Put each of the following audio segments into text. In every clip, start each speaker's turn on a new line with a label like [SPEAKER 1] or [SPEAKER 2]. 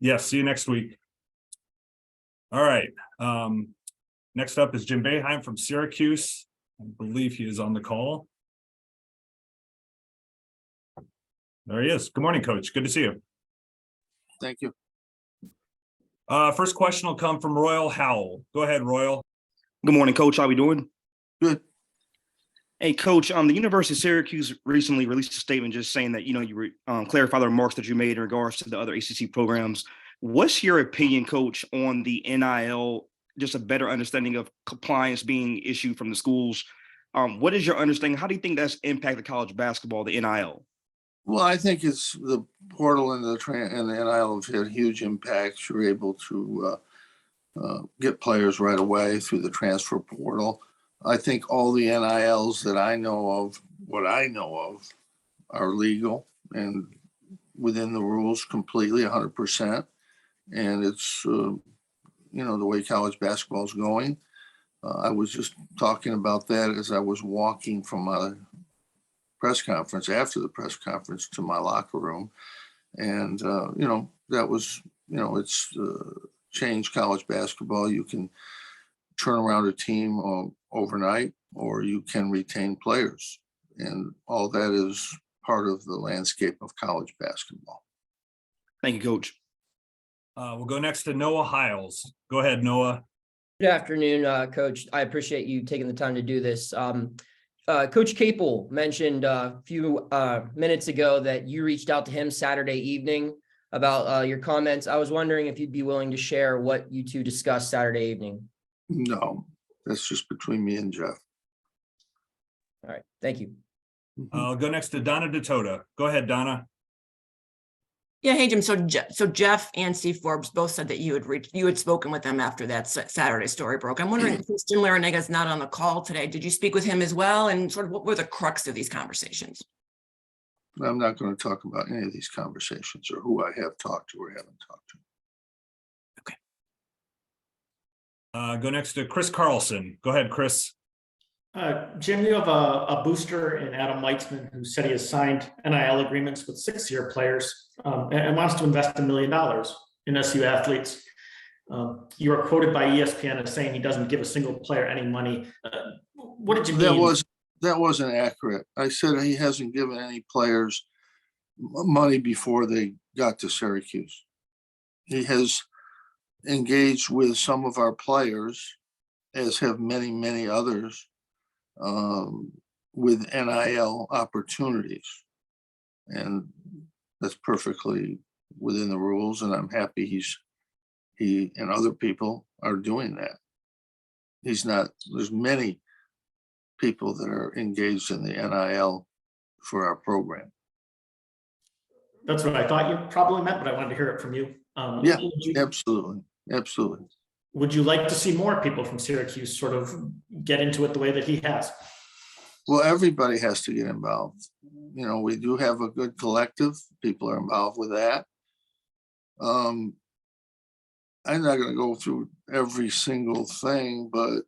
[SPEAKER 1] Yes, see you next week. All right. Next up is Jim Boeheim from Syracuse. I believe he is on the call. There he is. Good morning, Coach. Good to see you.
[SPEAKER 2] Thank you.
[SPEAKER 1] First question will come from Royal Howell. Go ahead, Royal.
[SPEAKER 3] Good morning, Coach. How we doing?
[SPEAKER 2] Good.
[SPEAKER 3] Hey, Coach. The University of Syracuse recently released a statement just saying that you clarify the remarks that you made in regards to the other ACC programs. What's your opinion, Coach, on the NIL? Just a better understanding of compliance being issued from the schools. What is your understanding? How do you think that's impacted college basketball, the NIL?
[SPEAKER 2] Well, I think it's the portal and the NIL have had huge impacts. You're able to get players right away through the transfer portal. I think all the NILs that I know of, are legal and within the rules completely 100%. And it's, the way college basketball is going. I was just talking about that as I was walking from my press conference, after the press conference, to my locker room. And, that was, it's changed college basketball. You can turn around a team overnight, or you can retain players. And all that is part of the landscape of college basketball.
[SPEAKER 3] Thank you, Coach.
[SPEAKER 1] We'll go next to Noah Hiles. Go ahead, Noah.
[SPEAKER 4] Good afternoon, Coach. I appreciate you taking the time to do this. Coach Capel mentioned a few minutes ago that you reached out to him Saturday evening about your comments. I was wondering if you'd be willing to share what you two discussed Saturday evening.
[SPEAKER 2] No, that's just between me and Jeff.
[SPEAKER 4] All right, thank you.
[SPEAKER 1] I'll go next to Donna DeToda. Go ahead, Donna.
[SPEAKER 5] Yeah, hey Jim. So Jeff and Steve Forbes both said that you had spoken with them after that Saturday story broke. I'm wondering if Jim Larrañaga's not on the call today. Did you speak with him as well? And sort of what were the crux of these conversations?
[SPEAKER 2] I'm not going to talk about any of these conversations or who I have talked to or haven't talked to.
[SPEAKER 5] Okay.
[SPEAKER 1] Go next to Chris Carlson. Go ahead, Chris.
[SPEAKER 6] Jim, you have a booster in Adam Weitzman who said he has signed NIL agreements with 6-year players and wants to invest $1 million in SU athletes. You are quoted by ESPN as saying he doesn't give a single player any money. What did you mean?
[SPEAKER 2] That wasn't accurate. I said he hasn't given any players money before they got to Syracuse. He has engaged with some of our players, as have many, many others, with NIL opportunities. And that's perfectly within the rules. And I'm happy he and other people are doing that. There's many people that are engaged in the NIL for our program.
[SPEAKER 6] That's what I thought you probably meant, but I wanted to hear it from you.
[SPEAKER 2] Yeah, absolutely. Absolutely.
[SPEAKER 6] Would you like to see more people from Syracuse sort of get into it the way that he has?
[SPEAKER 2] Well, everybody has to get involved. We do have a good collective. People are involved with that. I'm not going to go through every single thing, but,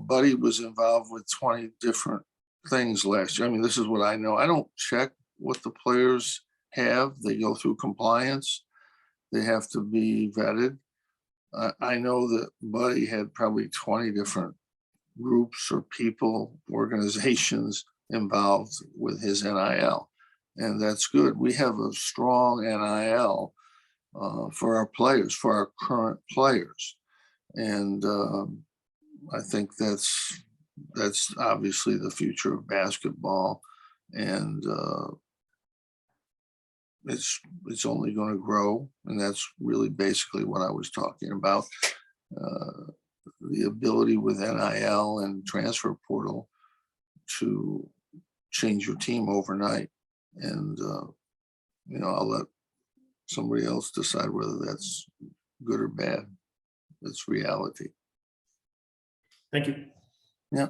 [SPEAKER 2] Buddy was involved with 20 different things last year. I mean, this is what I know. I don't check what the players have. They go through compliance. They have to be vetted. I know that Buddy had probably 20 different groups or people, organizations involved with his NIL. And that's good. We have a strong NIL for our players, for our current players. And I think that's obviously the future of basketball. And it's only going to grow. And that's really basically what I was talking about. The ability with NIL and transfer portal to change your team overnight. And, I'll let somebody else decide whether that's good or bad. It's reality.
[SPEAKER 6] Thank you.
[SPEAKER 2] Yeah.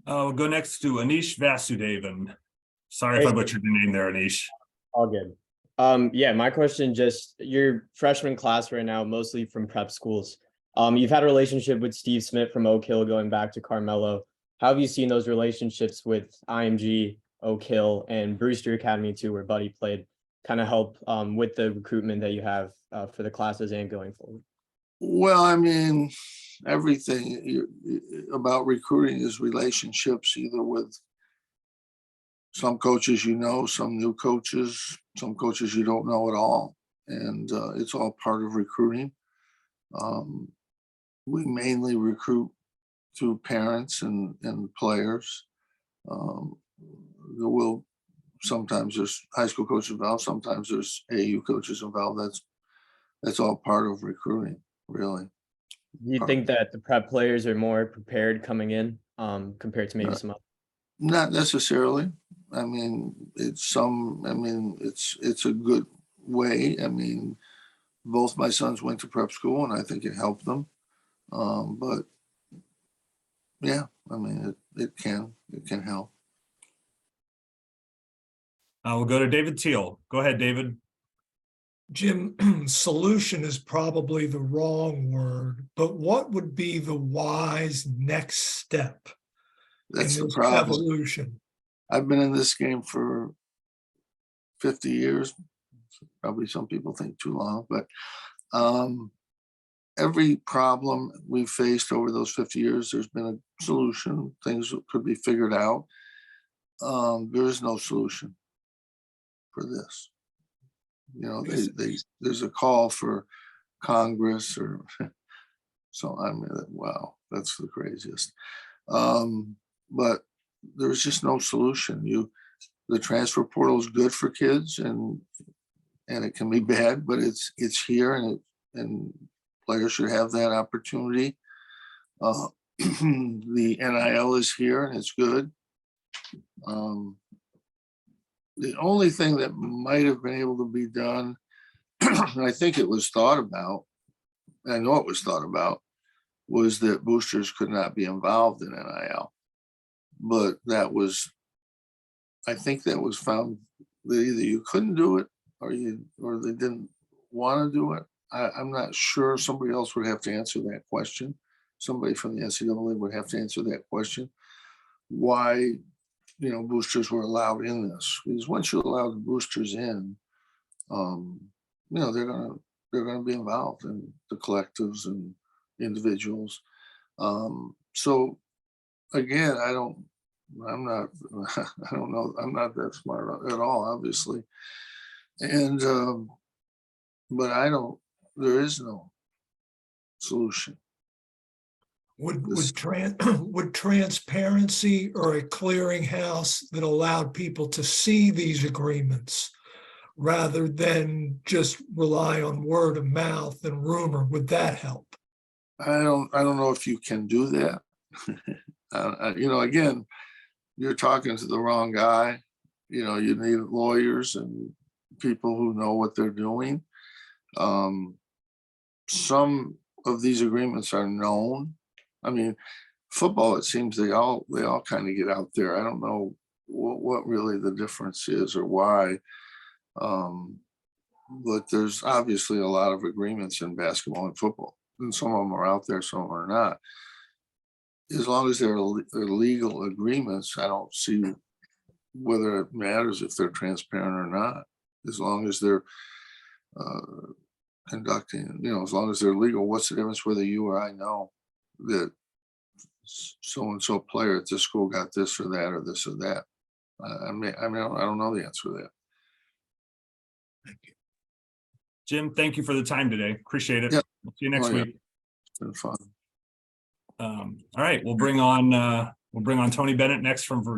[SPEAKER 1] We'll go next to Anish Vasudevan. Sorry if I butchered your name there, Anish.
[SPEAKER 7] All good. My question, just your freshman class right now, mostly from prep schools. You've had a relationship with Steve Smith from Oak Hill going back to Carmelo. How have you seen those relationships with IMG, Oak Hill, and Brewster Academy too, where Buddy played kind of help with the recruitment that you have for the classes and going forward?
[SPEAKER 2] Well, I mean, everything about recruiting is relationships, either with some coaches you know, some new coaches, some coaches you don't know at all. And it's all part of recruiting. We mainly recruit through parents and players. There will sometimes there's high school coaches involved, sometimes there's AU coaches involved. That's all part of recruiting, really.
[SPEAKER 7] Do you think that the prep players are more prepared coming in compared to maybe some other?
[SPEAKER 2] Not necessarily. I mean, it's a good way. I mean, both my sons went to prep school and I think it helped them. But yeah, I mean, it can help.
[SPEAKER 1] We'll go to David Teal. Go ahead, David.
[SPEAKER 8] Jim, solution is probably the wrong word, but what would be the wise next step
[SPEAKER 2] That's
[SPEAKER 8] in
[SPEAKER 2] the
[SPEAKER 8] this
[SPEAKER 2] problem.
[SPEAKER 8] evolution?
[SPEAKER 2] I've been in this game for 50 years. Probably some people think too long, but every problem we've faced over those 50 years, there's been a solution. Things could be figured out. There is no solution for this. You know, there's a call for Congress or so. I mean, wow, that's the craziest. But there's just no solution. The transfer portal is good for kids, and it can be bad, but it's here, and players should have that opportunity. The NIL is here, and it's good. The only thing that might have been able to be done, and I think it was thought about, I know it was thought about, was that boosters could not be involved in NIL. But I think that was found that either you couldn't do it or they didn't want to do it. I'm not sure. Somebody else would have to answer that question. Somebody from the NCAA would have to answer that question. Why, boosters were allowed in this? Because once you allow the boosters in, they're gonna be involved in the collectives and individuals. So again, I don't know. I'm not that smart at all, obviously. And but there is no solution.
[SPEAKER 8] Would transparency or a clearinghouse that allowed people to see these agreements rather than just rely on word of mouth and rumor, would that help?
[SPEAKER 2] I don't know if you can do that. Again, you're talking to the wrong guy. You need lawyers and people who know what they're doing. Some of these agreements are known. I mean, football, it seems they all kind of get out there. I don't know what really the difference is or why. But there's obviously a lot of agreements in basketball and football, and some of them are out there, some are not. As long as they're legal agreements, I don't see whether it matters if they're transparent or not. As long as they're conducting, as long as they're legal, what's the difference whether you or I know that so-and-so player at this school got this or that or this or that? I don't know the answer to that.
[SPEAKER 8] Thank you.
[SPEAKER 1] Jim, thank you for the time today. Appreciate it.
[SPEAKER 2] Yep.
[SPEAKER 1] We'll see you next week.
[SPEAKER 2] It's been fun.
[SPEAKER 1] All right, we'll bring on Tony Bennett next from